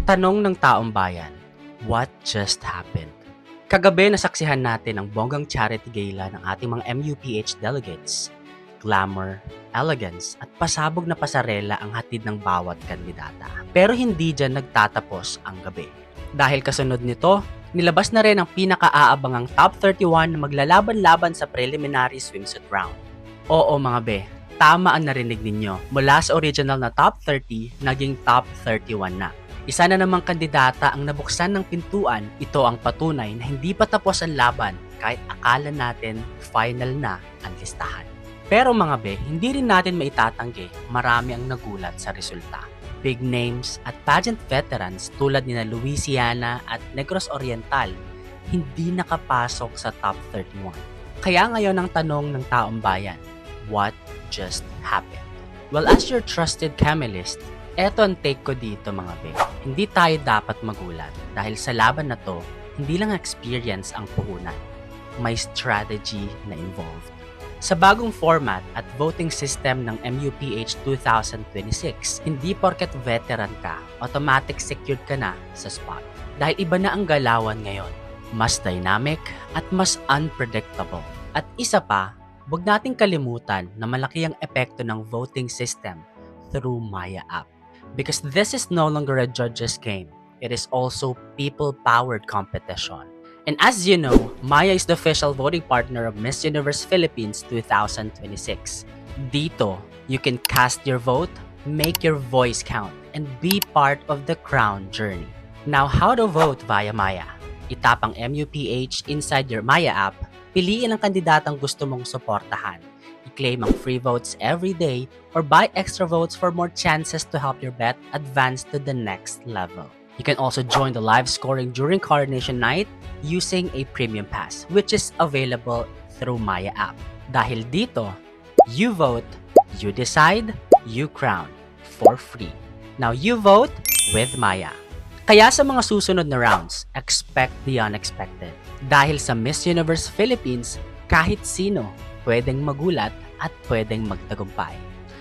Tanong ng taong bayan, what just happened? Kagabi nasaksihan natin ang bonggang charity gala ng ating mga MUPH delegates. Glamour, elegance at pasabog na pasarela ang hatid ng bawat kandidata. Pero hindi dyan nagtatapos ang gabi. Dahil kasunod nito, nilabas na rin ang pinaka-aabangang top 31 na maglalaban-laban sa preliminary swimsuit round. Oo mga be, tama ang narinig ninyo. Mula sa original na top 30, naging top 31 na. Isa na namang kandidata ang nabuksan ng pintuan. Ito ang patunay na hindi pa tapos ang laban kahit akala natin final na ang listahan. Pero mga be, hindi rin natin maitatanggi marami ang nagulat sa resulta. Big names at pageant veterans tulad nina Louisiana at Negros Oriental hindi nakapasok sa top 31. Kaya ngayon ang tanong ng taong bayan, what just happened? Well, as your trusted camelist, eto ang take ko dito mga be. Hindi tayo dapat magulat dahil sa laban na to, hindi lang experience ang puhunan. May strategy na involved. Sa bagong format at voting system ng MUPH 2026, hindi porket veteran ka, automatic secured ka na sa spot. Dahil iba na ang galawan ngayon. Mas dynamic at mas unpredictable. At isa pa, huwag nating kalimutan na malaki ang epekto ng voting system through Maya app. Because this is no longer a judge's game. It is also people-powered competition. And as you know, Maya is the official voting partner of Miss Universe Philippines 2026. Dito, you can cast your vote, make your voice count, and be part of the crown journey. Now, how to vote via Maya? Itap ang MUPH inside your Maya app, piliin ang kandidatang gusto mong suportahan. I-claim ang free votes every day or buy extra votes for more chances to help your bet advance to the next level. You can also join the live scoring during coronation night using a premium pass, which is available through Maya app. Dahil dito, you vote, you decide, you crown for free. Now you vote with Maya. Kaya sa mga susunod na rounds, expect the unexpected. Dahil sa Miss Universe Philippines, kahit sino pwedeng magulat at pwedeng magtagumpay.